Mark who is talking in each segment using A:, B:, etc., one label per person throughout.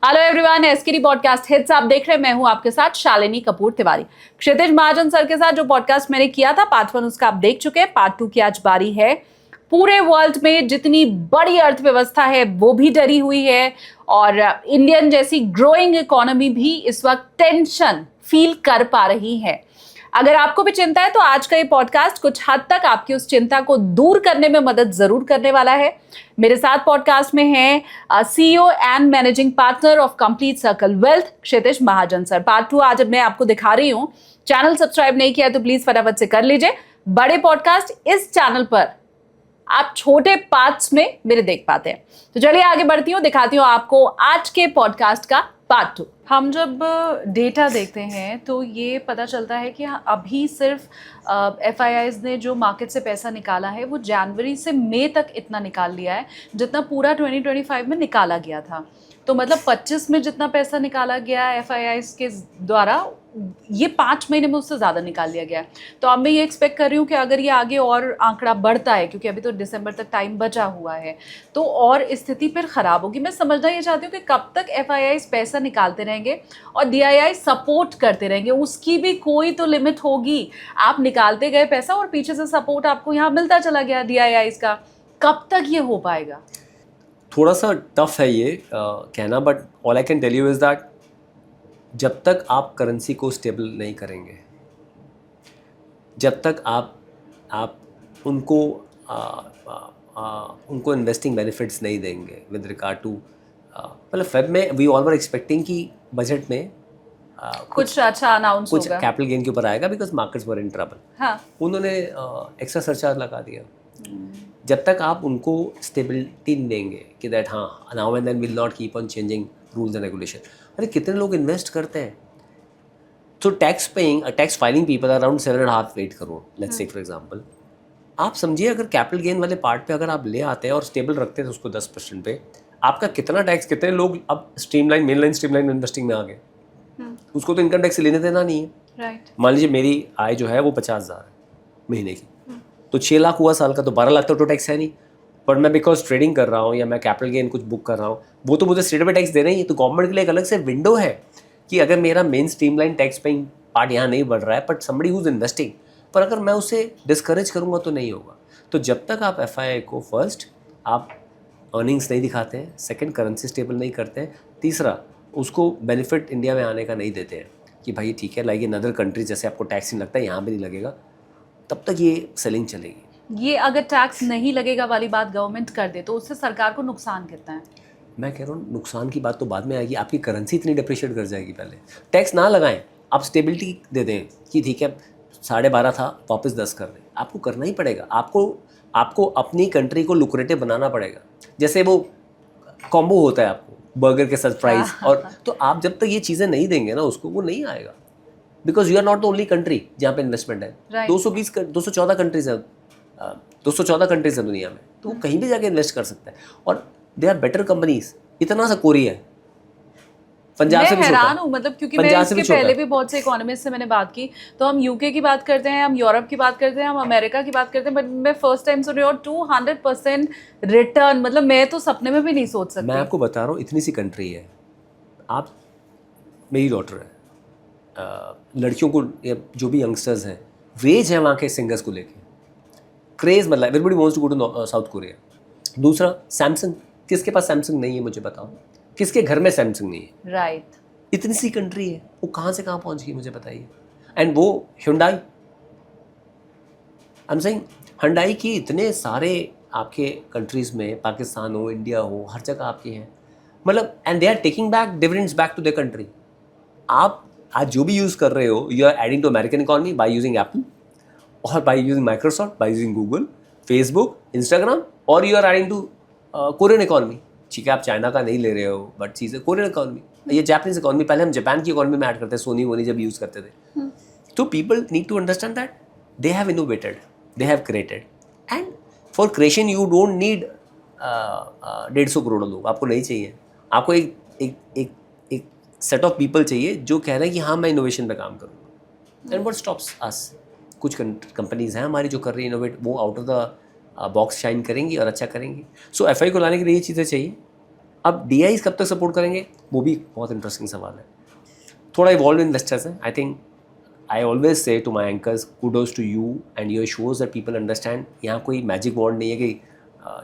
A: Hello everyone, SKD podcast hits आप देख रहे हैं। मैं हूं आपके साथ शालिनी कपूर तिवारी। क्षितिज महाजन सर के साथ जो पॉडकास्ट मैंने किया था पार्ट 1 उसका आप देख चुके हैं। पार्ट 2 की आज बारी है। पूरे वर्ल्ड में जितनी बड़ी अर्थव्यवस्था है वो भी डरी हुई है और इंडियन जैसी ग्रोइंग इकोनॉमी भी इस वक्त टेंशन फील कर पा रही है। अगर आपको भी चिंता है तो आज का ये पॉडकास्ट कुछ हद तक आपकी उस चिंता को दूर करने में मदद जरूर करने वाला है। मेरे साथ पॉडकास्ट में हैं CEO and managing partner of complete circle wealth Kshitij Mahajan sir. Part 2 आज मैं आपको दिखा रही हूं। चैनल सब्सक्राइब नहीं किया तो प्लीज फटाफट से कर लीजिए। बड़े पॉडकास्ट इस चैनल पर आप छोटे पार्ट्स में मेरे देख पाते हैं। तो चलिए आगे बढ़ती हूँ, दिखाती हूँ आपको आज के पॉडकास्ट का पार्ट 2। हम जब डेटा देखते हैं तो ये पता चलता है कि अभी सिर्फ FIIs ने जो मार्केट से पैसा निकाला है वो जनवरी से मई तक इतना निकाल लिया है जितना पूरा 2025 में निकाला गया था। तो मतलब 25 में जितना पैसा निकाला गया FIIs के द्वारा ये 5 महीने में उससे ज़्यादा निकाल लिया गया। तो अब मैं ये एक्सपेक्ट कर रही हूँ कि अगर ये आगे और आंकड़ा बढ़ता है, क्योंकि अभी तो दिसंबर तक टाइम बचा हुआ है, तो और स्थिति फिर ख़राब होगी। मैं समझना ये चाहती हूँ कि कब तक FIIs पैसा निकालते रहेंगे और DII सपोर्ट करते रहेंगे। उसकी भी कोई तो लिमिट होगी। आप निकालते गए पैसा और पीछे से सपोर्ट आपको यहाँ मिलता चला गया DIIs का, कब तक ये हो पाएगा?
B: थोड़ा सा टफ है ये कहना, but all I can tell you is that जब तक आप करेंसी को स्टेबल नहीं करेंगे, जब तक आप उनको उनको इन्वेस्टिंग बेनिफिट्स नहीं देंगे विद रिगार्ड टू मतलब फेब में वी ऑल वर एक्सपेक्टिंग कि बजट में
A: कुछ अच्छा अनाउंस
B: कुछ
A: होगा,
B: कैपिटल गेन के ऊपर आएगा because markets were in trouble.
A: हाँ।
B: उन्होंने एक्स्ट्रा सरचार्ज लगा दिया। जब तक आप उनको स्टेबिलिटी नहीं देंगे कि दैट हाँ now and then will not keep on changing rules and regulation. अरे कितने लोग इन्वेस्ट करते हैं? तो tax filing people around 7.5-8 crore let's say for example. आप समझिए अगर कैपिटल गेन वाले पार्ट पे अगर आप ले आते हैं और स्टेबल रखते हैं तो उसको 10% पे, आपका कितना टैक्स, कितने लोग अब मेनलाइन स्ट्रीमलाइन इन्वेस्टिंग में आ गए। उसको तो इनकम टैक्स लेने देना नहीं है।
A: राइट।
B: मान लीजिए मेरी आय जो है वो 50,000 है महीने की, तो 6 लाख हुआ साल का, तो 12 लाख तो टैक्स है नहीं। पर मैं बिकॉज ट्रेडिंग कर रहा हूँ या मैं कैपिटल गेन कुछ बुक कर रहा हूँ, वो तो मुझे स्टेट पे टैक्स देना ही है। तो गवर्नमेंट के लिए एक अलग से विंडो है कि अगर मेरा main streamline tax paying part यहाँ नहीं बढ़ रहा है, but somebody who is investing, पर अगर मैं उसे डिस्करेज करूँगा तो नहीं होगा। तो जब तक आप FII को फर्स्ट आप अर्निंग्स नहीं दिखाते हैं, सेकेंड करेंसी स्टेबल नहीं करते हैं, तीसरा उसको बेनिफिट इंडिया में आने का नहीं देते हैं कि भाई ठीक है लाइक इन अदर कंट्रीज जैसे आपको टैक्स नहीं लगता है यहाँ भी नहीं लगेगा, तब तक ये सेलिंग चलेगी।
A: ये अगर टैक्स नहीं लगेगा वाली बात गवर्नमेंट कर दे तो उससे सरकार को नुकसान कितना है?
B: मैं कह रहा हूँ नुकसान की बात तो बाद में आएगी, आपकी करेंसी इतनी डिप्रिशिएट कर जाएगी। पहले टैक्स ना लगाएं, आप स्टेबिलिटी दे दें कि ठीक है 12.5 था वापस 10 कर दें। आपको करना ही पड़ेगा, आपको अपनी कंट्री को लुक्रेटिव बनाना पड़ेगा। जैसे वो कॉम्बो होता है आपको बर्गर के साथ फ्राइज, और तो आप जब तक ये चीज़ें नहीं देंगे ना उसको, वो नहीं आएगा। Because you are not the only country जहाँ पे इन्वेस्टमेंट है। 214 कंट्रीज है, 214 कंट्रीज है दुनिया में, तो वो कहीं भी जाके इन्वेस्ट कर सकता है। और दे आर बेटर कंपनीज। इतना सा कोरिया है, पंजाब से भी छोटा।
A: हैरान हूँ, मतलब क्योंकि मैं इसके पहले भी बहुत से इकोनॉमिस्ट से मैंने बात की, तो हम UK की बात करते हैं, हम यूरोप की बात करते हैं, हम अमेरिका की बात करते हैं, बट मैं फर्स्ट टाइम सुन रही हूँ 200% रिटर्न। मतलब मैं तो सपने में भी नहीं सोच सकती।
B: मैं आपको बता रहा हूँ इतनी सी कंट्री है। आप, मेरी डॉटर है, लड़कियों को जो भी यंगस्टर्स हैं, रेज है वहाँ के सिंगर्स को लेके, क्रेज, मतलब everybody wants to go to South Korea. दूसरा सैमसंग, किसके पास सैमसंग नहीं है मुझे बताओ, किसके घर में सैमसंग नहीं है?
A: राइट।
B: इतनी सी कंट्री है, वो कहाँ से कहाँ पहुँच गई मुझे बताइए। एंड वो Hyundai, I am saying Hyundai की इतने सारे आपके कंट्रीज़ में, पाकिस्तान हो, इंडिया हो, हर जगह आपके हैं। मतलब and they are taking back dividends back to their country. आप आज जो भी यूज़ कर रहे हो, you are adding to American economy by using Apple और by using Microsoft, by using Google, Facebook, Instagram, और you are adding to Korean economy. ठीक है आप चाइना का नहीं ले रहे हो, बट चीज़ है कोरियन इकॉनमी, ये जापानीज इकॉनमी। पहले हम जापान की इकॉनमी में ऐड करते हैं, सोनी वोनी जब यूज़ करते थे। तो people need to understand that they have innovated, they have created, and for creation you don't need 150 crore लोग, आपको नहीं चाहिए। आपको एक एक एक एक सेट ऑफ पीपल चाहिए जो कह रहे हैं कि हाँ मैं इनोवेशन पे काम करूँगा। एंड व्हाट स्टॉप्स अस? कुछ कंपनीज हैं हमारी जो कर रही है इनोवेट, वो out of the box shine करेंगी और अच्छा करेंगी। सो FI को लाने के लिए ये चीज़ें चाहिए। अब DIs कब तक सपोर्ट करेंगे, वो भी बहुत इंटरेस्टिंग सवाल है। थोड़ा इवॉल्व इन्वेस्टर्स हैं। I think I always say to my anchors, kudos to you and your shows that people understand. यहाँ कोई मैजिक वॉन्ड नहीं है कि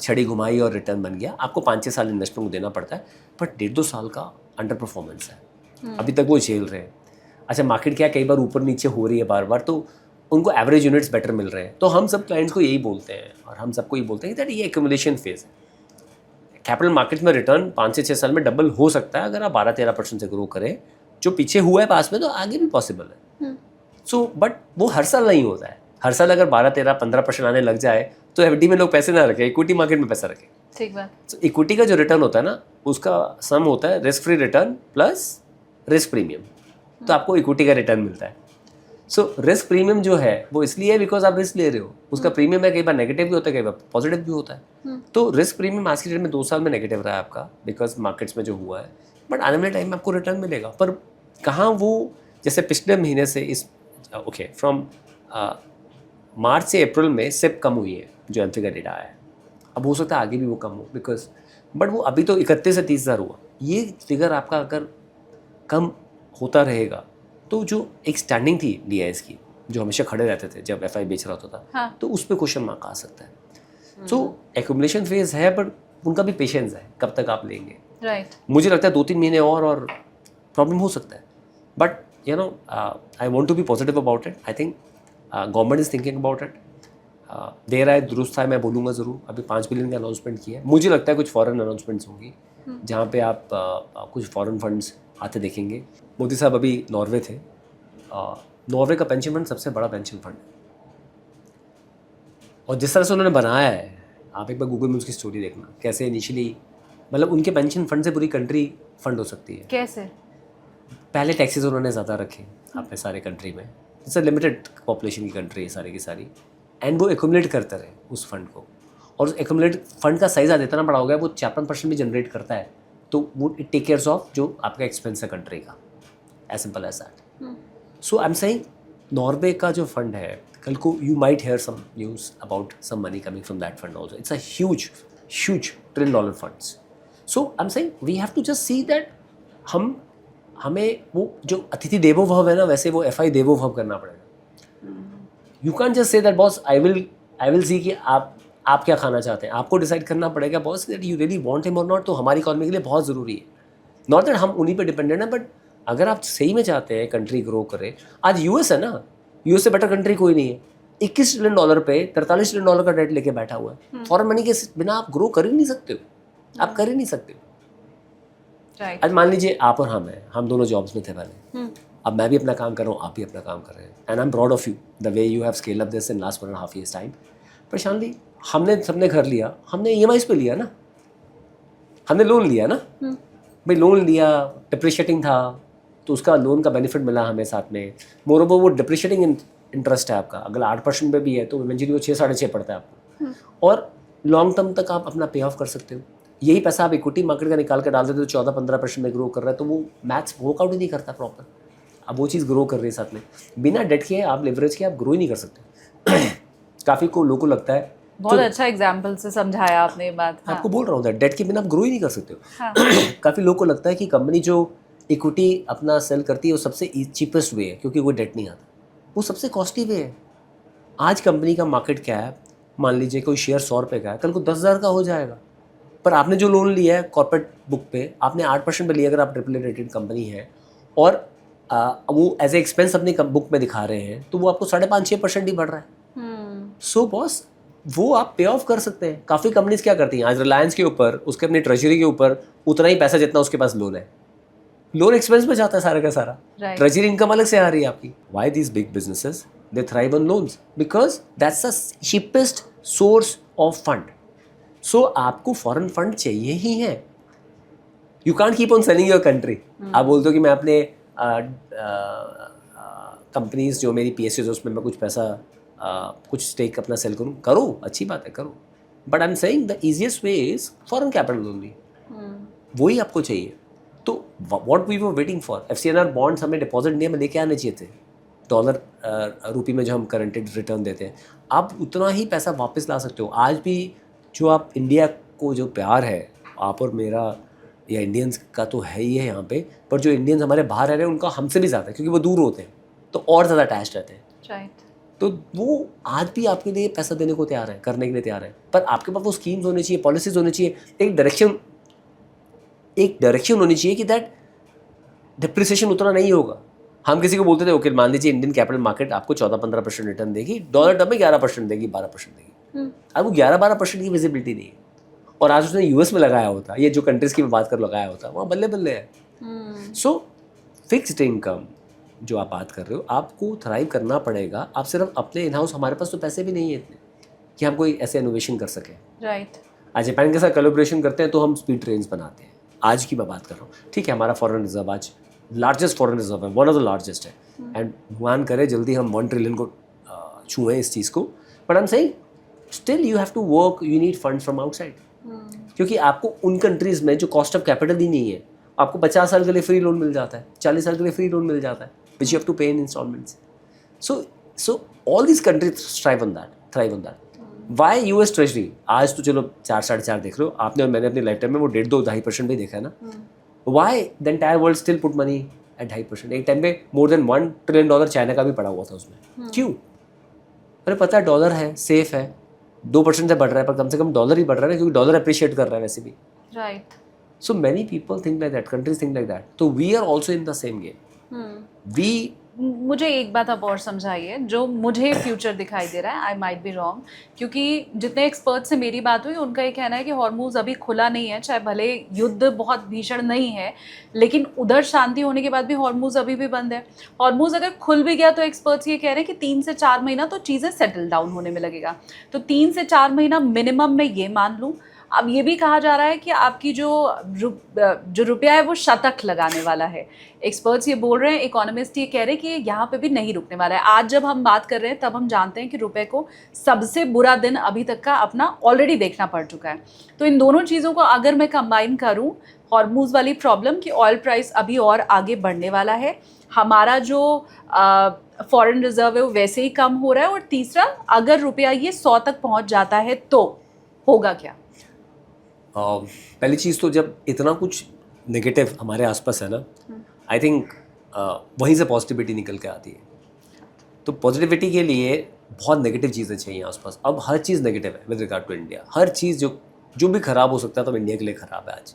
B: छड़ी घुमाई और रिटर्न बन गया। आपको 5-6 साल इन्वेस्टमेंट को देना पड़ता है, बट 1.5-2 साल का अंडर परफॉर्मेंस है, अभी तक वो झेल रहे हैं। अच्छा, मार्केट क्या कई बार ऊपर नीचे हो रही है बार बार, तो उनको एवरेज यूनिट्स बेटर मिल रहे हैं। तो हम सब क्लाइंट्स को यही बोलते हैं और हम सबको यही बोलते हैं कि दैट ये एक्यूमुलेशन फेज है। कैपिटल मार्केट में रिटर्न 5 से 6 साल में डबल हो सकता है अगर आप 12-13% से ग्रो करें। जो पीछे हुआ है पास में, तो आगे भी पॉसिबल है। सो बट वो हर साल नहीं होता है। हर साल अगर 12-13-15% आने लग जाए तो एफडी में लोग पैसे ना रखें, इक्विटी मार्केट में पैसा रखें।
A: ठीक बात।
B: तो इक्विटी का जो रिटर्न होता है ना, उसका सम होता है risk free return plus risk premium. तो आपको इक्विटी का रिटर्न मिलता है। सो रिस्क प्रीमियम जो है वो इसलिए है बिकॉज आप रिस्क ले रहे हो। उसका प्रीमियम है, कई बार नेगेटिव भी होता है, कई बार पॉजिटिव भी होता है। तो रिस्क प्रीमियम आज की डेट में 2 साल में नेगेटिव रहा है आपका, बिकॉज मार्केट्स में जो हुआ है। बट आने वाले टाइम में आपको रिटर्न मिलेगा। पर कहाँ वो, जैसे पिछले महीने से इस ओके फ्रॉम मार्च से अप्रैल में सिप कम हुई है, जो एमफी का डेटा आया है। अब हो सकता है आगे भी वो कम हो, बिकॉज बट वो अभी तो 31 से 30 हज़ार हुआ। ये फिगर आपका अगर कम होता रहेगा तो जो एक स्टैंडिंग थी DIs की, जो हमेशा खड़े रहते थे जब FI बेच रहा होता था,
A: हाँ।
B: तो उस पर क्वेश्चन मार्क आ सकता है। सो एक्यूमुलेशन फेज है, पर उनका भी पेशेंस है, कब तक आप लेंगे।
A: राइट।
B: मुझे लगता है 2-3 महीने और प्रॉब्लम हो सकता है। But you know I want to be positive about it. I think government is thinking about it. देर आए दुरुस्त था, मैं बोलूँगा ज़रूर। अभी 5 बिलियन का अनाउंसमेंट किया है। मुझे लगता है कुछ फॉरेन अनाउंसमेंट्स होंगी जहाँ पे आप कुछ फॉरेन फंड्स आते देखेंगे। मोदी साहब अभी नॉर्वे थे। नॉर्वे का पेंशन फंड सबसे बड़ा पेंशन फंड है, और जिस तरह से उन्होंने बनाया है, आप एक बार गूगल में उसकी स्टोरी देखना, कैसे इनिशियली मतलब उनके पेंशन फंड से पूरी कंट्री फंड हो सकती है।
A: कैसे?
B: पहले टैक्सेस उन्होंने ज़्यादा रखे अपने सारे कंट्री में। इट्स अ लिमिटेड पॉपुलेशन की कंट्री है सारी की सारी, एंड वो एक्यूमुलेट करते रहे उस फंड को। और उस एक्यूमुलेट फंड का साइज आज इतना बड़ा हो गया, वो 4-5% भी जनरेट करता है, तो वो इट टेक केयर्स ऑफ जो आपका एक्सपेंस है कंट्री का, as simple as that. So I am saying Norway का जो फंड है, कल को you might hear some news about some money coming from that fund also. It's a huge $1 trillion funds. So I am saying we have to just see that हमें वो जो अतिथि देवो भव है ना, वैसे वो FI देवो भव करना पड़ेगा। You can just say that boss I will see कि आप क्या खाना चाहते हैं। आपको डिसाइड करना पड़ेगा boss that you really want him और नॉट। तो हमारी इकॉनमी के लिए बहुत ज़रूरी है, नॉट दैट हम उन्हीं पे डिपेंडेंट हैं, बट अगर आप सही में चाहते हैं कंट्री ग्रो करे। आज US है ना, US से बेटर कंट्री कोई नहीं है। $21 ट्रिलियन पे $43 ट्रिलियन का डेट लेके बैठा हुआ है। फॉरेन मनी के बिना आप ग्रो कर ही नहीं सकते हो, आप कर ही नहीं सकते हो।
A: राइट।
B: आज मान लीजिए आप और हम दोनों जॉब्स में थे पहले। अब मैं भी अपना काम कर रहा हूँ, आप भी अपना काम कर रहे हैं, and I am proud of you the way you have scale up this in last 1.5 years time. पर शानली, हमने सबने घर लिया, हमने EMIs पे लिया ना, हमने लोन लिया ना भाई। लोन लिया, डिप्रिशिएटिंग था, तो उसका लोन का बेनिफिट मिला हमें साथ में। मोरोवर वो डिप्रिशिएटिंग इंटरेस्ट है आपका, अगर 8% पे भी है तो इवेंचुअली वो 6-6.5 पड़ता है आपको, और लॉन्ग टर्म तक आप अपना पे ऑफ कर सकते हो। यही पैसा आप इक्विटी मार्केट का निकाल कर डाल देते हो, 14-15% में ग्रो कर रहा है, तो वो मैथ्स वर्कआउट ही नहीं करता प्रॉपर। अब वो चीज़ ग्रो कर रही है साथ में, बिना डेट के आप लेवरेज के आप ग्रो ही नहीं कर सकते। काफ़ी को लोगों को लगता है,
A: बहुत अच्छा एग्जाम्पल से समझाया आपने ये बात।
B: आपको बोल रहा हूँ डेट के बिना आप ग्रो ही नहीं कर सकते हो।
A: हाँ।
B: काफ़ी लोगों को लगता है कि कंपनी जो इक्विटी अपना सेल करती है वो सबसे चीपेस्ट वे है, क्योंकि वो डेट नहीं आता। वो सबसे कॉस्टली वे है। आज कंपनी का मार्केट क्या है, मान लीजिए कोई शेयर 100 रुपये का है, कल को 10,000 का हो जाएगा। पर आपने जो लोन लिया है कॉर्पोरेट बुक पे, आपने 8% पे लिया, अगर आप AAA रेटेड कंपनी है, और वो एज ए एक्सपेंस अपनी बुक में दिखा रहे हैं, तो वो आपको 5.5-6% ही बढ़ रहा है। सो बॉस, वो आप पे ऑफ कर सकते हैं। काफ़ी कंपनीज क्या करती हैं, आज रिलायंस के ऊपर, उसके अपनी ट्रेजरी के ऊपर उतना ही पैसा जितना उसके पास लोन है, लोन एक्सपेंस में जाता है सारा का सारा। ट्रेजरी इनकम अलग से आ रही है आपकी। Why these big businesses they thrive on loans, because that's the cheapest source of fund. So आपको फॉरेन फंड चाहिए ही है। You can't keep on selling your country. आप बोलते हो कि मैं अपने कंपनीज जो मेरी PSUs है उसमें मैं कुछ पैसा कुछ स्टेक अपना सेल करूँ, करो, अच्छी बात है, करो। But I am saying the easiest way is foreign capital only. वही आपको चाहिए। तो what we were waiting for, FCNR bonds हमें डिपॉजिट इंडिया में लेके आने चाहिए थे। डॉलर रुपी में जो हम करेंटेड रिटर्न देते हैं, आप उतना ही पैसा वापस ला सकते हो। आज भी जो आप इंडिया को जो प्यार है, आप और मेरा या इंडियंस का तो है ही है यहाँ पे, पर जो इंडियंस हमारे बाहर रह रहे हैं उनका हमसे भी ज़्यादा है, क्योंकि वो दूर होते हैं तो और ज़्यादा अटैच रहते हैं।
A: राइट।
B: तो वो आज भी आपके लिए पैसा देने को तैयार है, करने के लिए तैयार है, पर आपके पास वो स्कीम्स होनी चाहिए, पॉलिसीज होनी चाहिए, एक डायरेक्शन होनी चाहिए कि दैट डिप्रिसिएशन उतना नहीं होगा। हम किसी को बोलते थे ओके मान लीजिए इंडियन कैपिटल मार्केट आपको 14-15% रिटर्न देगी, डॉलर टर्म में 11% देगी, 12% देगी। अब वो 11-12% की विजिबिलिटी नहीं है, और आज उसने यूएस में लगाया होता, ये जो कंट्रीज की मैं बात कर लगाया होता, वहाँ बल्ले बल्ले है। सो फिक्स्ड इनकम जो आप बात कर रहे हो, आपको थ्राइव करना पड़ेगा। आप सिर्फ अपने इन हाउस, हमारे पास तो पैसे भी नहीं है इतने कि हम कोई ऐसे इनोवेशन कर सकें।
A: राइट।
B: आज जापान के साथ कोलैबोरेशन करते हैं तो हम स्पीड ट्रेन्स बनाते हैं, आज की मैं बात कर रहा हूँ, ठीक है। हमारा फॉरेन रिजर्व आज लार्जेस्ट फॉरेन रिजर्व है, वन ऑफ द लार्जेस्ट है, एंड भगवान करे जल्दी हम 1 ट्रिलियन को छुएं इस चीज़ को। But I am saying still you have to work, you need funds from outside, क्योंकि आपको उन कंट्रीज़ में जो कॉस्ट ऑफ कैपिटल ही नहीं है, आपको 50 साल के लिए फ्री लोन मिल जाता है, 40 साल के लिए फ्री लोन मिल जाता है, which you have to pay in instalments. So all these countries thrive on that. Why US treasury आज तो चलो 4-4.5 देख लो आपने, और मैंने अपनी लाइफ टाइम में वो 1.5-2.5% भी देखा है ना। Why the entire world still put money at 2.5%? एक टाइम पे मोर देन $1 ट्रिलियन चाइना का भी पड़ा हुआ था उसमें। क्यों? अरे पता है डॉलर है, सेफ है, 2% से बढ़ रहा है, पर कम से कम डॉलर ही बढ़ रहा है ना, क्योंकि डॉलर अप्रिशिएट कर रहा है वैसे भी।
A: Right.
B: So many people think like that, countries think like that, तो we are also in the same game.
A: मुझे एक बात आप और समझाइए, जो मुझे फ्यूचर दिखाई दे रहा है, आई माइट बी रॉन्ग, क्योंकि जितने एक्सपर्ट से मेरी बात हुई उनका ये कहना है कि हॉर्मूज अभी खुला नहीं है, चाहे भले युद्ध बहुत भीषण नहीं है, लेकिन उधर शांति होने के बाद भी हॉर्मूज अभी भी बंद है। हॉर्मूज अगर खुल भी गया तो एक्सपर्ट्स ये कह रहे हैं कि 3 से 4 महीना तो चीज़ें सेटल डाउन होने में लगेगा, तो 3 से 4 महीना मिनिमम मैं ये मान लूँ। अब ये भी कहा जा रहा है कि आपकी जो रुपया है वो शतक लगाने वाला है। एक्सपर्ट्स ये बोल रहे हैं, इकोनॉमिस्ट ये कह रहे हैं कि यहाँ पे भी नहीं रुकने वाला है। आज जब हम बात कर रहे हैं तब हम जानते हैं कि रुपए को सबसे बुरा दिन अभी तक का अपना ऑलरेडी देखना पड़ चुका है। तो इन दोनों चीज़ों को अगर मैं कंबाइन करूँ, हॉर्मूज वाली प्रॉब्लम कि ऑयल प्राइस अभी और आगे बढ़ने वाला है, हमारा जो फॉरेन रिजर्व है वो वैसे ही कम हो रहा है, और तीसरा अगर रुपया ये 100 तक पहुँच जाता है तो होगा क्या?
B: पहली चीज़ तो जब इतना कुछ नेगेटिव हमारे आसपास है ना, आई थिंक वहीं से पॉजिटिविटी निकल के आती है। तो पॉजिटिविटी के लिए बहुत नेगेटिव चीज़ें चाहिए आसपास। अब हर चीज़ नेगेटिव है विद रिगार्ड टू इंडिया, हर चीज़ जो भी ख़राब हो सकता है तो इंडिया के लिए ख़राब है आज।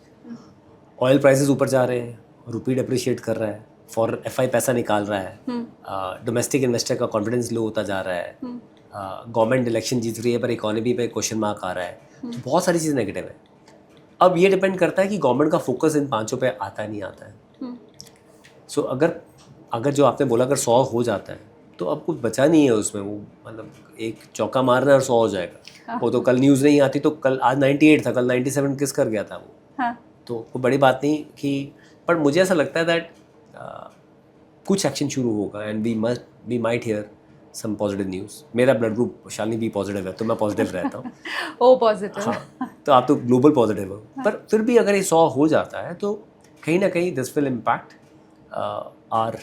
B: ऑयल प्राइसेस ऊपर जा रहे हैं, रुपी डिप्रिशिएट कर रहा है, फॉर एफआई पैसा निकाल रहा है, डोमेस्टिक इन्वेस्टर का कॉन्फिडेंस लो होता जा रहा है, गवर्नमेंट इलेक्शन जीत रही है पर इकोनॉमी पे क्वेश्चन मार्क आ रहा है, तो बहुत सारी चीज़ नेगेटिव है। अब ये डिपेंड करता है कि गवर्नमेंट का फोकस इन पांचों पे आता है नहीं आता है। सो अगर जो आपने बोला अगर 100 हो जाता है तो अब कुछ बचा नहीं है उसमें, वो मतलब एक चौका मारना और 100 हो जाएगा। वो तो कल न्यूज़ नहीं आती तो कल, आज 98 था, कल 97 किस कर गया था वो। तो वो बड़ी बात नहीं कि, पर मुझे ऐसा लगता है दैट कुछ एक्शन शुरू होगा and we might hear some positive news. मेरा blood group Shalini B positive है तो मैं पॉजिटिव रहता हूँ।
A: O positive.
B: हाँ, तो आप तो ग्लोबल पॉजिटिव हो, पर फिर भी अगर ये 100 हो जाता है तो कहीं ना कहीं this will impact our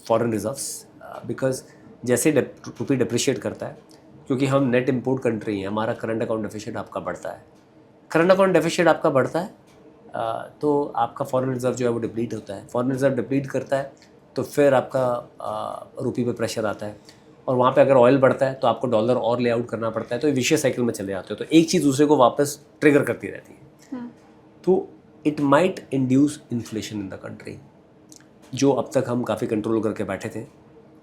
B: foreign reserves, because जैसे रुपी डिप्रिशिएट करता है, क्योंकि हम नेट इम्पोर्ट कंट्री हैं, हमारा करंट अकाउंट डेफिसिट आपका बढ़ता है, करंट अकाउंट डेफिसिट आपका बढ़ता है तो आपका फॉरेन रिजर्व जो है वो डिप्लीट होता है। फॉरेन रिजर्व डिप्लीट करता है तो फिर आपका रुपी पे प्रेशर आता है, और वहाँ पे अगर ऑयल बढ़ता है तो आपको डॉलर और ले आउट करना पड़ता है, तो विशेष साइकिल में चले जाते हो, तो एक चीज़ दूसरे को वापस ट्रिगर करती रहती है। तो it might induce inflation in the country, जो अब तक हम काफ़ी कंट्रोल करके बैठे थे,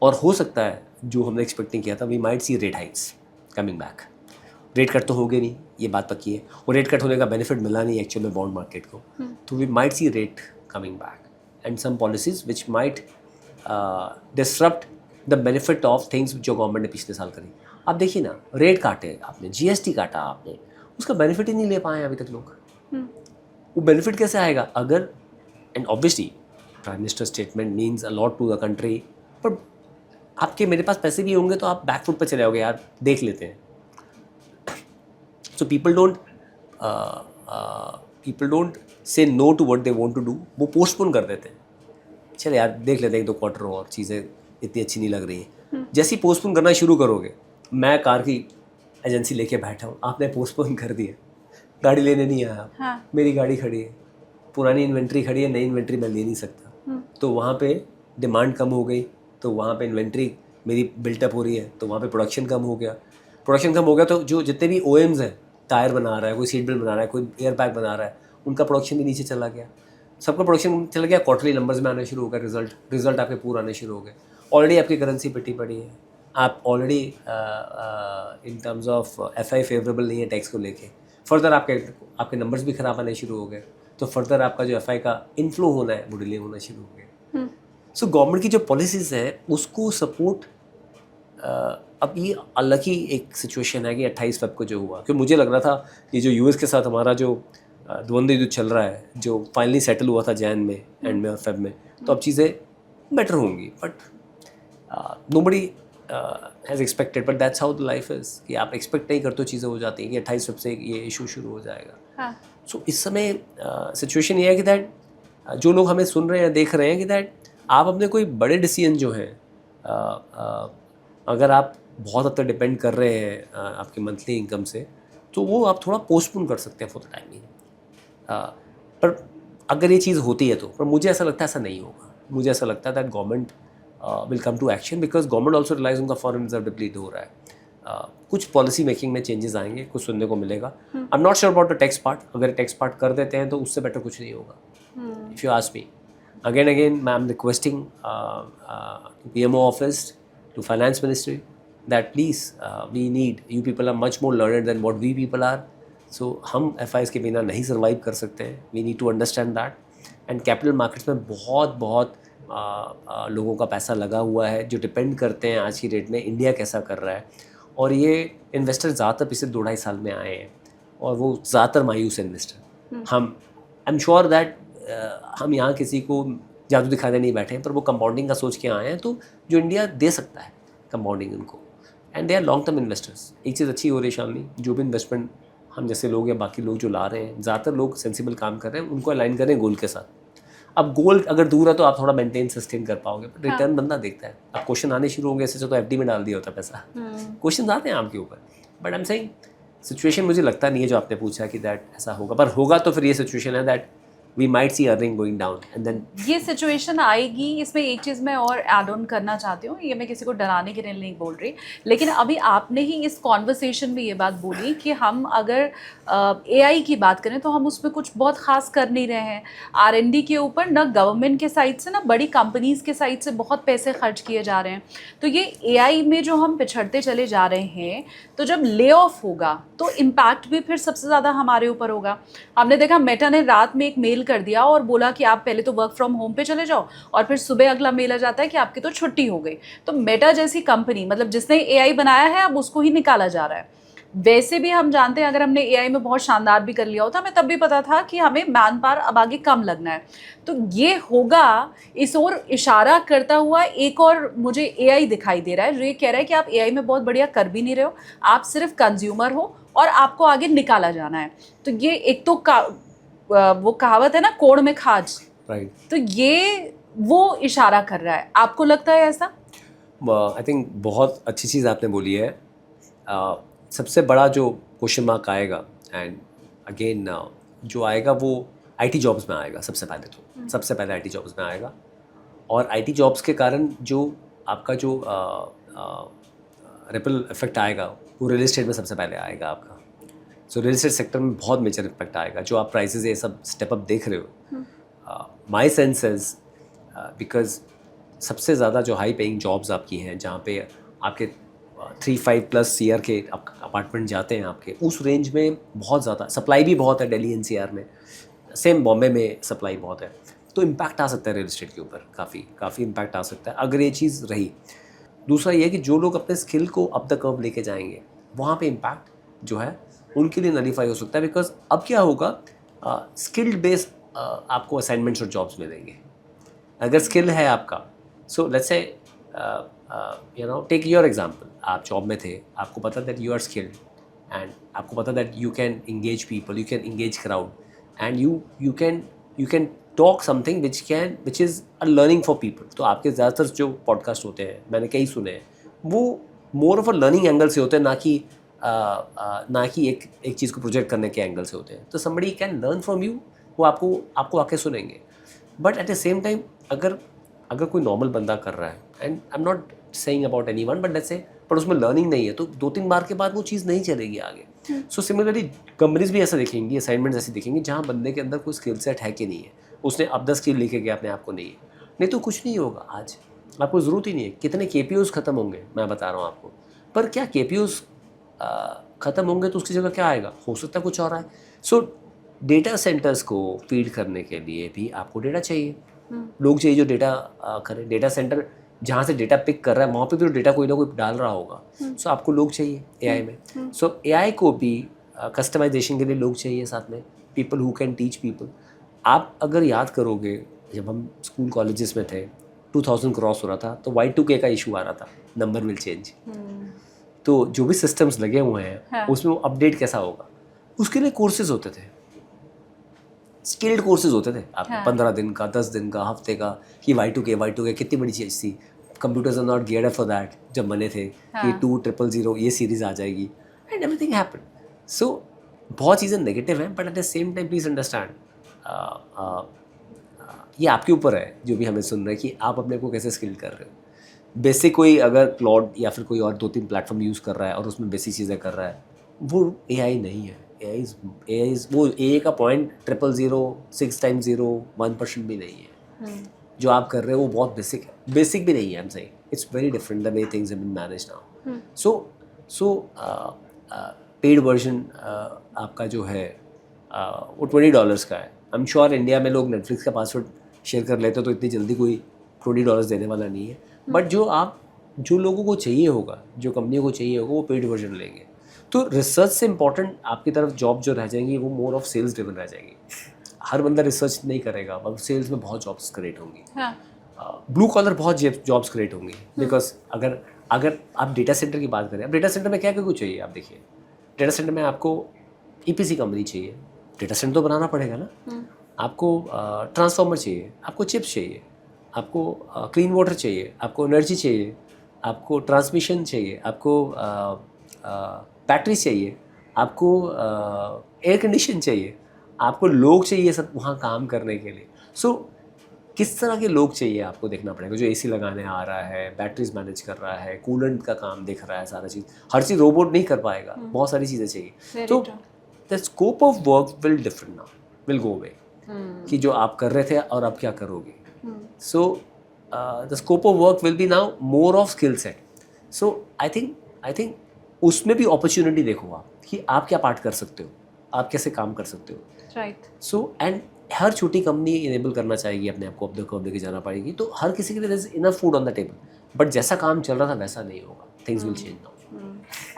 B: और हो सकता है जो हमने एक्सपेक्ट नहीं किया था, we might see rate hikes coming back. Rate cut तो हो गए नहीं, ये बात पक्की है, और रेट कट होने का बेनिफिट मिला नहीं एक्चुअल में बॉन्ड मार्केट को, तो we might see rate coming back and some policies which might disrupt the benefit of things जो गवर्नमेंट ने पिछले साल करी। आप देखिए ना, रेट काटे आपने, जीएसटी काटा आपने, उसका बेनिफिट ही नहीं ले पाए अभी तक लोग। वो बेनिफिट कैसे आएगा अगर, and obviously prime minister statement means a lot to the country, पर आपके मेरे पास पैसे भी होंगे तो आप बैक फुट पर चले जाओगे, यार देख लेते हैं। So people don't say no to what they want to do, वो पोस्टपोन कर देते हैं, चल यार देख लेते हैं 1-2 क्वार्टर और, चीज़ें इतनी अच्छी नहीं लग रही है। जैसे ही पोस्टपोन करना शुरू करोगे, मैं कार की एजेंसी लेके बैठा हूँ, आपने पोस्टपोन कर दिया, गाड़ी लेने नहीं आया, मेरी गाड़ी खड़ी है, पुरानी इन्वेंट्री खड़ी है, नई इन्वेंट्री मैं ले नहीं सकता, तो वहाँ पे डिमांड कम हो गई, तो वहाँ पे इन्वेंट्री मेरी बिल्टअप हो रही है, तो वहाँ पे प्रोडक्शन कम हो गया। प्रोडक्शन कम हो गया तो जो जितने भी OEMs हैं, टायर बना रहा है, कोई सीट बेल्ट बना रहा है, कोई एयर बैग बना रहा है, उनका प्रोडक्शन भी नीचे चला गया, सबका प्रोडक्शन चला गया। क्वार्टरली नंबर्स में आना शुरू हो गया, रिजल्ट आपके पूरे आने शुरू हो गए। ऑलरेडी आपकी करेंसी पिटी पड़ी है, आप already in terms of FI favourable नहीं है टैक्स को लेके, फर्दर आपके नंबर्स भी ख़राब आने शुरू हो गए, तो फर्दर आपका जो FI का इनफ्लो होना है वो डिले होना शुरू हो गया। सो गवर्नमेंट की जो पॉलिसीज़ है उसको सपोर्ट, अब ये अलग ही एक सिचुएशन है कि 28 फ़रवरी को जो हुआ, क्योंकि मुझे लग रहा था ये जो US के साथ हमारा जो द्वंद्व युद्ध चल रहा है, जो फाइनली सेटल हुआ था जैन में, एंड में और फेब में, तो अब चीज़ें बेटर होंगी, but nobody has expected, but that's how the life is कि आप एक्सपेक्ट नहीं करते हो चीज़ें हो जाती हैं कि 28 फ़रवरी से ये इशू शुरू हो जाएगा। सो इस समय सिचुएशन ये है कि दैट जो लोग हमें सुन रहे हैं, देख रहे हैं, कि दैट आप अपने कोई बड़े डिसीजन जो हैं, अगर आप बहुत हद तक डिपेंड कर रहे हैं आपकी मंथली इनकम से, तो वो आप थोड़ा पोस्टपोन कर सकते हैं फॉर द टाइमिंग। पर अगर ये चीज़ होती है तो, पर मुझे ऐसा लगता है ऐसा नहीं होगा। मुझे ऐसा लगता है that government will come to action, because government also realise उनका फॉरेन रिजर्व डिप्लीट हो रहा है। कुछ पॉलिसी मेकिंग में चेंजेस आएंगे, कुछ सुनने को मिलेगा। I am not sure about the tax part, अगर टैक्स पार्ट कर देते हैं तो उससे बेटर कुछ नहीं होगा। If you ask me again I am requesting PMO office, to finance ministry, that please we need, you people are much more learned than what we people are, so हम FIs के बिना नहीं survive कर सकते हैं। we need to understand that, and capital markets में बहुत लोगों का पैसा लगा हुआ है जो डिपेंड करते हैं आज की डेट में इंडिया कैसा कर रहा है, और ये इन्वेस्टर ज़्यादातर पिछले 2-2.5 साल में आए हैं, और वो ज़्यादातर मायूस इन्वेस्टर। हम आई एम श्योर दैट हम यहाँ किसी को जादू दिखाने नहीं बैठे हैं, पर वो कंपाउंडिंग का सोच के आए हैं, तो जो इंडिया दे सकता है कंपाउंडिंग उनको, and they are long term investors. एक चीज़ अच्छी हो रही है शालिनी, जो भी इन्वेस्टमेंट हम जैसे लोग या बाकी लोग जो ला रहे हैं, ज़्यादातर लोग सेंसिबल काम कर रहे हैं, उनको अलाइन करें गोल के साथ। अब गोल अगर दूर है तो आप थोड़ा मेंटेन सस्टेन कर पाओगे, बट रिटर्न बंदा देखता है। अब क्वेश्चन आने शुरू होंगे, ऐसे तो FD में डाल दिया होता पैसा, क्वेश्चन आते हैं आपके ऊपर। But I am saying situation मुझे लगता नहीं है जो आपने पूछा कि दैट ऐसा होगा, पर होगा तो फिर ये सिचुएशन है that we might see earning going down, and then
A: ये सिचुएशन आएगी। इसमें एक चीज़ मैं और ऐड ऑन करना चाहती हूँ, ये मैं किसी को डराने के लिए नहीं बोल रही, लेकिन अभी आपने ही इस कॉन्वर्सेशन में ये बात बोली कि हम अगर AI की बात करें तो हम उसमें कुछ बहुत खास कर नहीं रहे हैं। R&D के ऊपर ना गवर्नमेंट के साइड से ना बड़ी कंपनीज़ के साइड से बहुत पैसे खर्च किए जा रहे हैं, तो ये AI में जो हम पिछड़ते चले जा रहे हैं, तो जब ले ऑफ होगा तो इम्पैक्ट भी फिर सबसे ज़्यादा हमारे ऊपर होगा। हमने देखा मेटा ने रात में एक मेल कर दिया और बोला कि आप पहले तो वर्क फ्रॉम होम पे चले जाओ, और फिर सुबह अगला मेल आ जाता है कि आपकी तो छुट्टी हो गई। तो मेटा जैसी कंपनी, मतलब जिसने AI बनाया है, अब उसको ही निकाला जा रहा है। वैसे भी हम जानते हैं अगर हमने AI में बहुत शानदार भी कर लिया होता, हमें तब भी पता था कि हमें मैन पावर अब आगे कम लगना है। तो ये होगा, इस ओर इशारा करता हुआ एक और मुझे AI दिखाई दे रहा है जो ये कह रहा है कि आप AI में बहुत बढ़िया कर भी नहीं रहे हो, आप सिर्फ कंज्यूमर हो और आपको आगे निकाला जाना है। तो ये एक तो वो कहावत है ना, कोड़ में खाज,
B: राइट,
A: तो ये वो इशारा कर रहा है। आपको लगता है ऐसा?
B: आई थिंक बहुत अच्छी चीज़ आपने बोली है। सबसे बड़ा जो क्वेश्चन मार्क आएगा, एंड अगेन जो आएगा वो IT जॉब्स में आएगा। सबसे पहले IT जॉब्स में आएगा, और IT जॉब्स के कारण जो आपका जो रिपल इफेक्ट आएगा वो रियल एस्टेट में सबसे पहले आएगा आपका। सो रियल एस्टेट सेक्टर में बहुत मेजर इम्पैक्ट आएगा। जो आप प्राइसेस ये सब स्टेप अप देख रहे हो, माई सेंस इज बिकॉज सबसे ज़्यादा जो हाई पेइंग जॉब्स आपकी हैं, जहाँ पे आपके 3-5+ CR के अपार्टमेंट जाते हैं आपके, उस रेंज में बहुत ज़्यादा सप्लाई भी बहुत है। दिल्ली NCR में, सेम बॉम्बे में सप्लाई बहुत है, तो इम्पैक्ट आ सकता है रियल एस्टेट के ऊपर, काफ़ी इम्पैक्ट आ सकता है अगर ये चीज़ रही। दूसरा ये है कि जो लोग अपने स्किल को अप द कर्व लेके जाएंगे, वहाँ पे इम्पैक्ट जो है उनके लिए नलीफाई हो सकता है। बिकॉज अब क्या होगा, स्किल्ड बेस्ड आपको असाइनमेंट्स और जॉब्स मिलेंगे अगर स्किल है आपका। So let's say you know take your example, आप जॉब में थे, आपको पता that you are skilled, and आपको पता that you can engage people, you can engage crowd, and you can talk something which is a learning for people. तो आपके ज़्यादातर जो पॉडकास्ट होते हैं, मैंने कई सुने हैं, वो more of a learning angle से होते हैं, ना कि एक चीज़ को प्रोजेक्ट करने के एंगल से होते हैं। तो somebody can learn from you वो आपको आके सुनेंगे। But at the same time अगर कोई नॉर्मल बंदा कर रहा है, and I am not saying about anyone, but जैसे पर उसमें लर्निंग नहीं है, तो 2-3 बार के बाद वो चीज़ नहीं चलेगी आगे। सो सिमिलरली कंपनीज भी ऐसा देखेंगी, असाइनमेंट्स ऐसी देखेंगी जहाँ बंदे के अंदर कोई स्किल सेट है कि नहीं है, उसने अब 10 स्किल लेके गया अपने आप को, नहीं तो कुछ नहीं होगा। आज आपको ज़रूरत ही नहीं है। कितने KPOs ख़त्म होंगे मैं बता रहा हूँ आपको, पर क्या KPOs ख़त्म होंगे तो उसकी जगह क्या आएगा? हो सकता है कुछ और आए। सो डेटा सेंटर्स को फीड करने के लिए भी आपको डेटा चाहिए, लोग चाहिए जो डेटा करें। डेटा सेंटर जहाँ से डेटा पिक कर रहा है वहाँ पे भी तो डेटा कोई ना कोई डाल रहा होगा। सो आपको लोग चाहिए AI में। सो AI को भी कस्टमाइजेशन के लिए लोग चाहिए साथ में, people who can teach people. आप अगर याद करोगे, जब हम स्कूल कॉलेजेस में थे 2000 क्रॉस हो रहा था तो Y2K का इशू आ रहा था, नंबर विल चेंज। तो जो भी सिस्टम्स लगे हुए हैं उसमें वो अपडेट कैसा होगा, उसके लिए कोर्सेज होते थे, स्किल्ड कोर्सेज होते थे आपके 15 दिन का, 10 दिन का, हफ्ते का, कि Y2K कितनी बड़ी चीज़ थी। Computers are not geared up for that. जब बने थे कि 2000 ये सीरीज आ जाएगी, एंड एवरीथिंग हैपेंड। सो बहुत चीज़ें नेगेटिव हैं, but at the same time please understand, ये आपके ऊपर है जो भी हमें सुन रहे हैं कि आप अपने को कैसे स्किल कर रहे हो। बेसिक कोई अगर क्लाउड या फिर कोई और 2-3 प्लेटफॉर्म यूज़ कर रहा है और उसमें बेसिक चीज़ें कर रहा है, वो AI नहीं है। AI इज वो AA का 0.00006 टाइम्स 0 1% भी नहीं है। जो आप कर रहे हो वो बहुत बेसिक है, बेसिक भी नहीं है। I am saying it's very different the way things have been managed now. So paid version आपका जो है वो $20 का है। आई एम श्योर इंडिया में लोग नेटफ्लिक्स का पासवर्ड शेयर कर लेते हो तो इतनी जल्दी कोई $20 देने वाला नहीं है। बट जो लोगों को चाहिए होगा, जो कंपनियों को चाहिए होगा, वो पेड वर्जन लेंगे। तो रिसर्च से इंपॉर्टेंट आपकी तरफ जॉब जो रह जाएंगी वो मोर ऑफ सेल्स ड्रिवन रह जाएगी। हर बंदा रिसर्च नहीं करेगा, अब सेल्स में बहुत जॉब्स क्रिएट होंगी। ब्लू कॉलर बहुत जॉब्स क्रिएट होंगी, बिकॉज अगर आप डेटा सेंटर की बात करें, अब डेटा सेंटर में क्या क्या कुछ चाहिए आप देखिए। डेटा सेंटर में आपको EPC कंपनी चाहिए, डेटा सेंटर तो बनाना पड़ेगा ना। आपको ट्रांसफार्मर चाहिए, आपको चिप्स चाहिए, आपको क्लीन वाटर चाहिए, आपको एनर्जी चाहिए, आपको ट्रांसमिशन चाहिए, आपको बैटरी चाहिए, आपको एयर कंडीशन चाहिए, आपको लोग चाहिए सब वहाँ काम करने के लिए। सो किस तरह के लोग चाहिए आपको देखना पड़ेगा। जो AC लगाने आ रहा है, बैटरीज मैनेज कर रहा है, कूलेंट का काम देख रहा है, सारा चीज़, हर चीज़ रोबोट नहीं कर पाएगा, बहुत सारी चीज़ें चाहिए। तो the scope of work will different now, will go away, कि जो आप कर रहे थे और आप क्या करोगे। So the scope of work will be now more of skill set. So I think उसमें भी अपॉर्चुनिटी देखो आप, कि आप क्या पार्ट कर सकते हो, आप कैसे काम कर सकते हो।
A: राइट।
B: सो एंड हर छोटी कंपनी इनेबल करना चाहेगी अपने आप को, अब लेके जाना पड़ेगी। तो हर किसी के लिए there is enough food on the table, but जैसा काम चल रहा था वैसा नहीं होगा। Things will change now.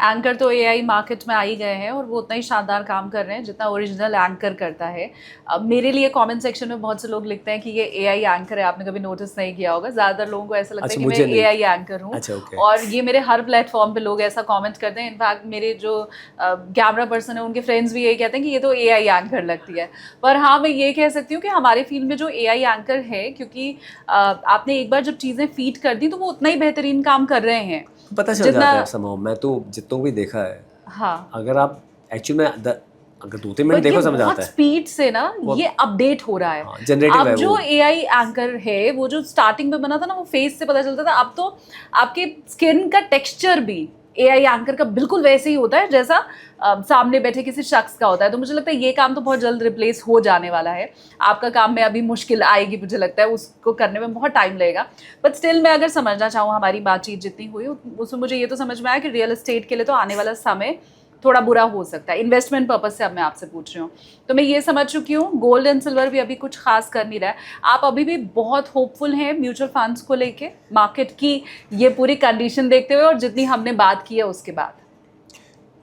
A: Anchor तो AI मार्केट में आ ही गए हैं और वो उतना ही शानदार काम कर रहे हैं जितना ओरिजिनल एंकर करता है। अब मेरे लिए कमेंट सेक्शन में बहुत से लोग लिखते हैं कि ये AI एंकर है, आपने कभी नोटिस नहीं किया होगा। ज़्यादातर लोगों को ऐसा लगता है कि मैं AI एंकर हूँ। और ये मेरे हर प्लेटफॉर्म पे लोग ऐसा कमेंट करते हैं। इनफैक्ट मेरे जो कैमरा पर्सन है उनके फ्रेंड्स भी यही कहते हैं कि ये तो AI एंकर लगती है। पर हाँ, मैं ये कह सकती हूँ कि हमारे फील्ड में जो AI एंकर है, क्योंकि आपने एक बार जब चीज़ें फीड कर दी तो वो उतना ही बेहतरीन काम कर रहे हैं,
B: पता चल जाता है समझो। मैं तो जितनों को भी देखा है,
A: हाँ,
B: अगर आप एक्चुअली में अगर 2-3 मिनट देखो समझ आता है।
A: स्पीड से ना ये अपडेट हो रहा है।
B: हाँ, जनरेटिव
A: अब
B: है
A: जो
B: वो।
A: AI एंकर है, वो जो स्टार्टिंग में बना था ना, वो फेस से पता चलता था। अब तो आपके स्किन का टेक्सचर भी AI एंकर का बिल्कुल वैसे ही होता है जैसा सामने बैठे किसी शख्स का होता है। तो मुझे लगता है ये काम तो बहुत जल्द रिप्लेस हो जाने वाला है। आपका काम में अभी मुश्किल आएगी, मुझे लगता है उसको करने में बहुत टाइम लगेगा। बट स्टिल मैं अगर समझना चाहूँ, हमारी बातचीत जितनी हुई उसमें मुझे ये तो समझ में आया कि रियल एस्टेट के लिए तो आने वाला समय थोड़ा बुरा हो सकता है। इन्वेस्टमेंट पर्पज से अब मैं आपसे पूछ रही हूँ, तो मैं ये समझ चुकी हूँ गोल्ड एंड सिल्वर भी अभी कुछ खास कर नहीं रहा है। आप अभी भी बहुत होपफुल हैं म्यूचुअल फंड्स को लेके, मार्केट की ये पूरी कंडीशन देखते हुए और जितनी हमने बात की है उसके बाद।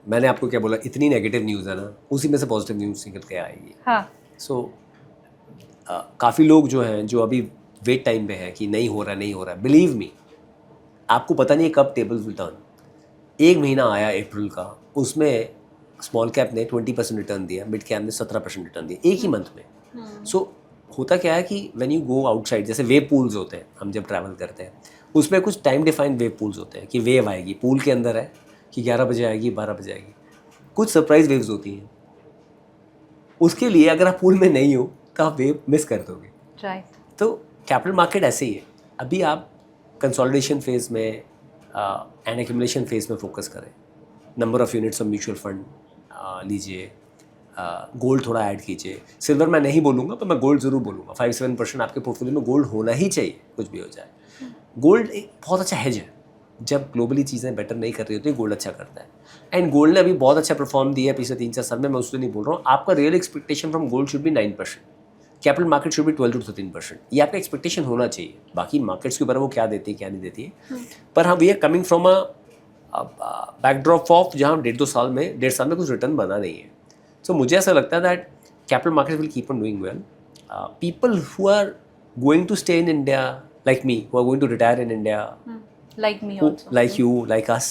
B: मैंने आपको क्या बोला, इतनी नेगेटिव न्यूज़ है ना, उसी में से पॉजिटिव न्यूज़ निकल के आएगी।
A: हाँ।
B: सो काफ़ी लोग जो हैं, जो अभी वेट टाइम पे हैं कि नहीं हो रहा है, बिलीव मी, आपको पता नहीं है कब टेबल्स विल टर्न। 1 महीना आया अप्रैल का, उसमें स्मॉल कैप ने 20% रिटर्न दिया, मिड कैप ने 17% रिटर्न दिया एक ही मंथ में। सो होता क्या है कि व्हेन यू गो आउटसाइड, जैसे वेव पूल्स होते हैं, हम जब ट्रैवल करते हैं उसमें कुछ टाइम डिफाइंड वेव पूल्स होते हैं कि वेव आएगी, पूल के अंदर है कि 11 बजे आएगी, 12 बजे आएगी। कुछ सरप्राइज वेव्स होती हैं, उसके लिए अगर आप पूल में नहीं हो का वेव मिस कर दोगे।
A: राइट।
B: तो कैपिटल मार्केट ऐसे ही है, अभी आप कंसोलिडेशन फेज में एंड एक्यूमुलेशन फेज में फोकस करें, number of units of mutual fund लीजिए, गोल्ड थोड़ा ऐड कीजिए। सिल्वर मैं नहीं बोलूँगा, पर मैं गोल्ड ज़रूर बोलूँगा। 5-7% आपके पोर्टफोलियो में गोल्ड होना ही चाहिए, कुछ भी हो जाए। गोल्ड एक बहुत अच्छा हेज है, जब ग्लोबली चीज़ें बेटर नहीं कर रही होती गोल्ड अच्छा करता है। एंड गोल्ड ने अभी बहुत अच्छा परफॉर्म दिया है पिछले 3-4 साल में, मैं उससे नहीं बोल रहा हूँ। आपका real expectation from gold should be 9%, capital market should be 12 to 13%। ये आपका एक्सपेक्टेशन होना चाहिए। बाकी मार्केट्स के ऊपर वो क्या देती है क्या नहीं देती है, पर हाँ we are coming from a backdrop of जहाँ 1.5 साल में कुछ रिटर्न बना नहीं है। सो मुझे ऐसा लगता है that capital market will keep on doing well. People who are going to stay in India like me, who are going to retire in India,
A: like me
B: who,
A: also,
B: like you, like us,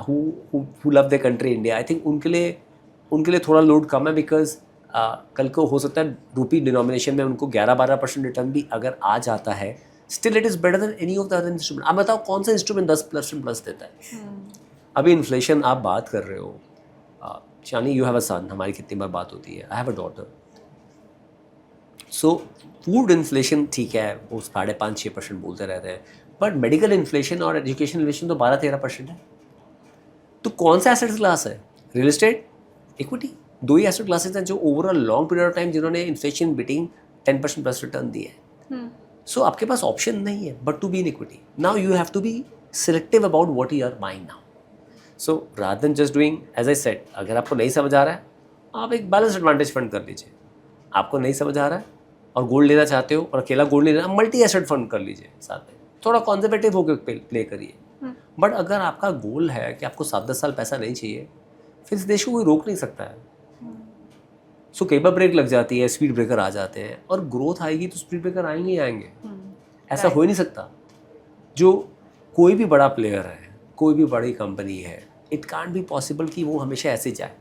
B: who love their country India, I think उनके लिए थोड़ा load कम है, because कल को हो सकता है रूपी डिनोमिनेशन में उनको 11-12% रिटर्न भी अगर आ जाता है, still it is better than any of the other instrument. आप बताओ कौन सा इंस्ट्रूमेंट 10% प्लस देता है? अभी इन्फ्लेशन आप बात कर रहे हो, शानी यू हैव अ सन, हमारी कितनी बार बात होती है, I have a daughter. So food inflation ठीक है, वो 5.5-6% बोलते रहते हैं, बट मेडिकल इन्फ्लेशन और एजुकेशन इन्फ्लेशन तो 12-13% है। तो कौन सा एसेट क्लास है? रियल एस्टेट, इक्विटी, दो ही एसेट क्लासेस हैं जो overall long period of time जिन्होंने इन्फ्लेशन बीटिंग 10% प्लस रिटर्न दिए है। सो आपके पास ऑप्शन नहीं है but to be in equity. Now you have to be selective about what you are buying now. So rather than just doing as I said, अगर आपको नहीं समझ आ रहा है आप एक बैलेंस एडवांटेज फंड कर लीजिए। आपको नहीं समझ आ रहा है और गोल्ड लेना चाहते हो और अकेला गोल्ड लेना, मल्टी एसेट फंड कर लीजिए साथ में, थोड़ा कॉन्जर्वेटिव होकर प्ले करिए। बट अगर आपका गोल है कि आपको 7-10 साल पैसा नहीं चाहिए, फिर इस देश को कोई रोक नहीं सकता है। सो कई बार ब्रेक लग जाती है, स्पीड ब्रेकर आ जाते हैं, और ग्रोथ आएगी तो स्पीड ब्रेकर आएंगे ही आएंगे। ऐसा हो ही नहीं सकता। जो कोई भी बड़ा प्लेयर है, कोई भी बड़ी कंपनी है, इट कांट बी पॉसिबल कि वो हमेशा ऐसे जाए।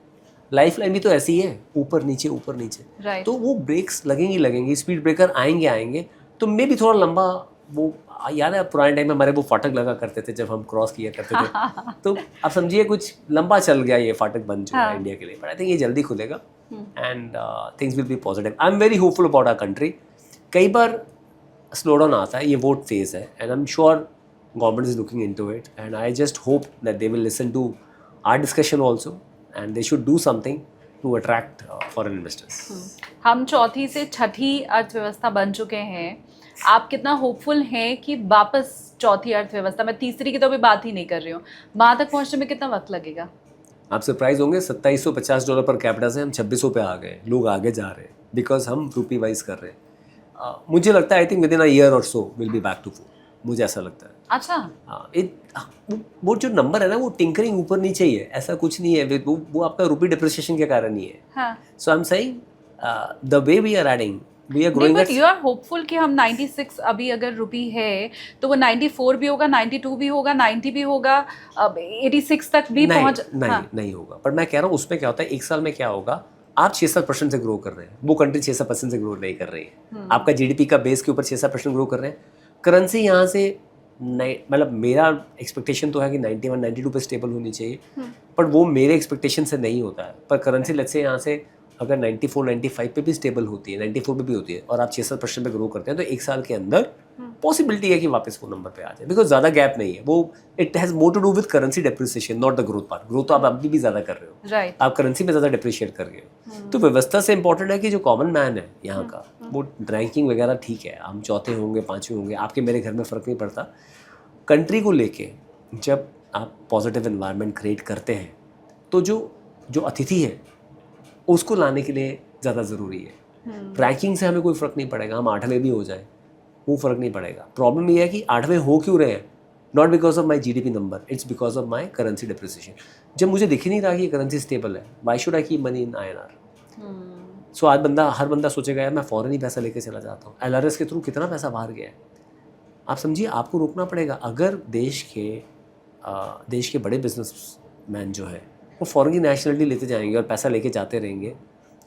B: लाइफ लाइन भी तो ऐसी ही है, ऊपर नीचे ऊपर नीचे। तो वो ब्रेक्स लगेंगी, स्पीड ब्रेकर आएंगे। तो मे भी थोड़ा लंबा, वो याद है पुराने टाइम में हमारे वो फाटक लगा करते थे जब हम क्रॉस किया करते थे। तो आप समझिए कुछ लंबा चल गया ये फाटक बन चुका है इंडिया के लिए, बट आई थिंक ये जल्दी खुलेगा and things will be positive. I am very hopeful about our country. कई बार स्लो डाउन आता है, ये वोट फेज है, and I am sure government is looking into it, and I just hope that they will listen to our discussion also, and they should do something to attract foreign investors.
A: हम चौथी से छठी अर्थव्यवस्था बन चुके हैं, आप कितना होपफुल हैं कि वापस चौथी अर्थव्यवस्था, मैं तीसरी की तो अभी बात ही नहीं कर रही हूँ, वहाँ तक पहुँचने में कितना वक्त लगेगा?
B: आप सरप्राइज होंगे, $2750 पर कैपिटा से हम 2600 पे आ गए। लोग आगे जा रहे हैं बिकॉज हम रूपी वाइज कर रहे हैं। मुझे लगता है I think within a year or so will be back to 4, मुझे ऐसा लगता है।
A: अच्छा,
B: वो जो नंबर है ना, वो टिंकरिंग ऊपर नीचे ही है, ऐसा कुछ नहीं है। वो आपका रूपी डिप्रिसिएशन के कारण ही है। So I am saying the way we are adding, we are growing.
A: But you are hopeful कि हम 96 अभी अगर रुपी है तो वो 94 भी होगा, 92 भी होगा, 90 भी होगा, 86 तक भी पहुंच?
B: नहीं होगा। पर मैं कह रहा हूँ उसमें क्या होता है, एक साल में क्या होगा, आप 6-7% से ग्रो कर रहे हैं, वो कंट्री 6-7% से ग्रो नहीं कर रही है। आपका जीडीपी का बेस के ऊपर 6-7% ग्रो कर रहे हैं। करेंसी यहाँ से मतलब मेरा एक्सपेक्टेशन तो है कि 91-92 पे स्टेबल होनी चाहिए, पर वो मेरे एक्सपेक्टेशन से नहीं होता है। पर करेंसी लेट्स से यहाँ से अगर 94-95 पे भी स्टेबल होती है, 94 पे भी होती है, और आप 6-7% पे ग्रो करते हैं, तो एक साल के अंदर पॉसिबिलिटी है कि वापस वो नंबर पे आ जाए, बिकॉज ज़्यादा गैप नहीं है। वो it has more to do with currency depreciation, not the growth part. Growth तो आप अभी भी ज़्यादा कर रहे हो,
A: राइट,
B: आप करेंसी में ज़्यादा डिप्रिशिएट कर रहे हो। तो व्यवस्था से इंपॉर्टेंट है कि जो कॉमन मैन है यहाँ का, वो रैंकिंग वगैरह ठीक है, हम चौथे होंगे, पाँचवें होंगे, आपके मेरे घर में फ़र्क नहीं पड़ता। कंट्री को लेके जब आप पॉजिटिव एनवायरनमेंट क्रिएट करते हैं, तो जो अतिथि है उसको लाने के लिए ज़्यादा ज़रूरी है। रैंकिंग से हमें कोई फ़र्क नहीं पड़ेगा, हम 8वें भी हो जाए, वो फ़र्क नहीं पड़ेगा। प्रॉब्लम ये है कि 8वें हो क्यों रहे हैं, not because of my GDP number, it's because of my currency depreciation. जब मुझे दिख ही नहीं रहा कि करेंसी स्टेबल है, why should I keep money in INR? सो आज हर बंदा सोचेगा यार मैं फ़ॉरेन ही पैसा लेके चला जाता हूँ, LRS के थ्रू कितना पैसा बाहर गया है। आप समझिए, आपको रोकना पड़ेगा। अगर देश के बड़े बिजनेसमैन जो है वो फॉरेन की नेशनलिटी लेते जाएंगे और पैसा लेके जाते रहेंगे,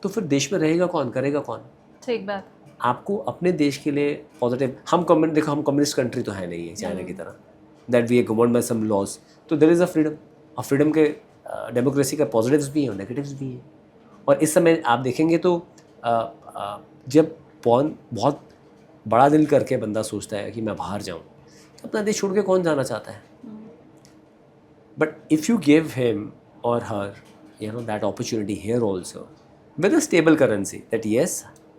B: तो फिर देश में रहेगा कौन, करेगा कौन?
A: ठीक बात।
B: आपको अपने देश के लिए पॉजिटिव, हम कम्युनिस्ट कंट्री तो है नहीं है चाइना की तरह, that we are governed by some laws. तो देयर इज़ अ फ्रीडम, और फ्रीडम के डेमोक्रेसी का पॉजिटिव्स भी हैं और नेगेटिव्स भी हैं। और इस समय आप देखेंगे तो जब बहुत बड़ा दिल करके बंदा सोचता है कि मैं बाहर जाऊँ, तो अपना देश छोड़ के कौन जाना चाहता है? But if you give him और हर that opportunity here also with a stable currency, that yes,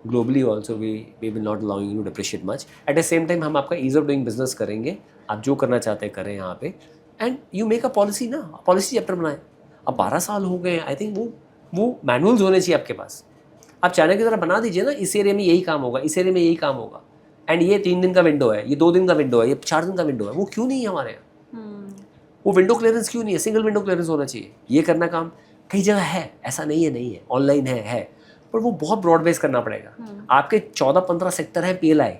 B: globally also we will not allowing you to depreciate much. At the same time हम आपका ease of doing business करेंगे, आप जो करना चाहते हैं करें यहाँ पे, and you make a policy ना, policy चैप्टर बनाएं. अब 12 साल हो गए, आई थिंक वो मैनुअल्स होने चाहिए आपके पास. आप चाइना की तरह बना दीजिए ना, इस एरिया में यही काम होगा, इस एरिया में यही काम होगा, एंड ये 3 दिन का विंडो है, ये 2 दिन का विंडो है, ये 4 दिन का विंडो है. वो क्यों नहीं है हमारे यहाँ? वो विंडो क्लियरेंस क्यों नहीं है? सिंगल विंडो क्लियरेंस होना चाहिए. ये करना काम कई जगह है, ऐसा नहीं है, ऑनलाइन है, पर वो बहुत ब्रॉड बेस करना पड़ेगा. आपके 14-15 सेक्टर हैं PLI,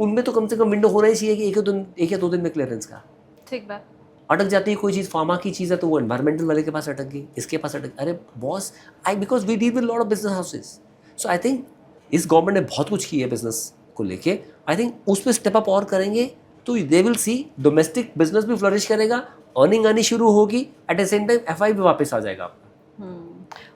B: उनमें तो कम से कम विंडो होना ही चाहिए कि एक या 2 दिन में क्लियरेंस का.
A: ठीक बात.
B: अटक जाती है कोई चीज़, फार्मा की चीज़ है तो वो एनवायरमेंटल वाले के पास अटक गई, इसके पास अटक. अरे boss, because we deal with lot of business houses. So I think इस गवर्नमेंट ने बहुत कुछ किया है बिजनेस को लेके. आई थिंक उस पर स्टेप अप और करेंगे तो they will see domestic business भी फ्लरिश करेगा, अर्निंग आनी शुरू होगी, at the same time FI भी वापस आ जाएगा आपका.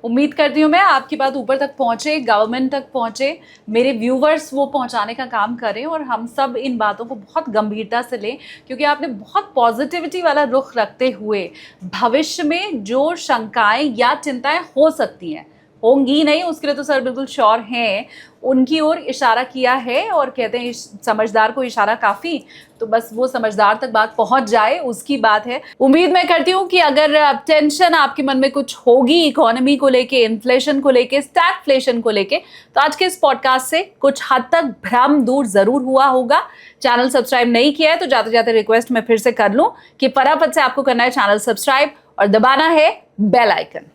A: उम्मीद करती हूँ मैं आपकी बात ऊपर तक पहुँचे, गवर्नमेंट तक पहुँचे, मेरे व्यूवर्स वो पहुँचाने का काम करें और हम सब इन बातों को बहुत गंभीरता से लें, क्योंकि आपने बहुत पॉजिटिविटी वाला रुख रखते हुए भविष्य में जो शंकाएं या चिंताएं हो सकती हैं, होंगी नहीं उसके लिए तो सर बिल्कुल श्योर हैं, उनकी ओर इशारा किया है. और कहते हैं समझदार को इशारा काफ़ी, तो बस वो समझदार तक बात पहुंच जाए उसकी बात है. उम्मीद मैं करती हूँ कि अगर टेंशन आपके मन में कुछ होगी इकोनॉमी को लेके, इन्फ्लेशन को लेके, स्टैगफ्लेशन को लेके, तो आज के इस पॉडकास्ट से कुछ हद तक भ्रम दूर ज़रूर हुआ होगा. चैनल सब्सक्राइब नहीं किया है तो जाते जाते रिक्वेस्ट मैं फिर से कर लूँ कि फटाफट से आपको करना है चैनल सब्सक्राइब और दबाना है बेल आइकन.